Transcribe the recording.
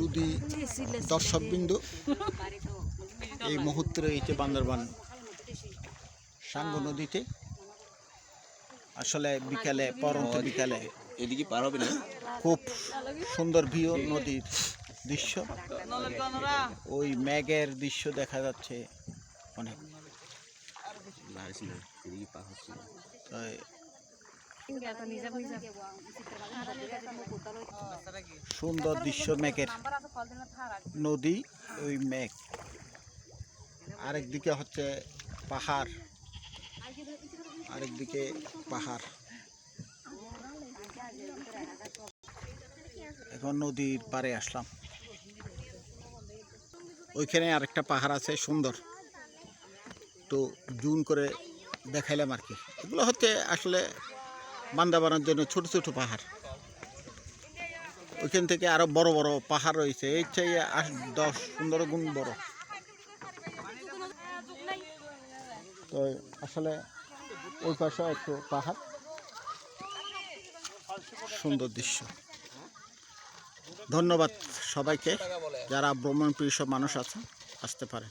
সুধী দর্শকবৃন্দ, এই মুহূর্তে রয়েছে বান্দরবান সাঙ্গু নদীতে। আসলে বিকালে, পরন্ত বিকালে এদিকে পার হবে না, খুব সুন্দর ভিউ, নদীর দৃশ্য, ওই মেঘের দৃশ্য দেখা যাচ্ছে অনেক। সুন্দর দৃশ্য, মেঘের নদী, ওই মেঘ, আরেকদিকে হচ্ছে পাহাড়, আরেকদিকে পাহাড়। এখন নদীর পাড়ে আসলাম, ওইখানে আরেকটা পাহাড় আছে সুন্দর, তো জুম করে দেখাইলাম আর কি। এগুলো হচ্ছে আসলে বান্দরবানের জন্য ছোট ছোট পাহাড়। ওইখান থেকে আরো বড় বড় পাহাড় রয়েছে, এর চেয়ে 10-15 গুণ বড়। তো আসলে ওই পাশে একটু পাহাড়, সুন্দর দৃশ্য। ধন্যবাদ সবাইকে, যারা ভ্রমণ প্রিয় সব মানুষ আছে, আসতে পারে।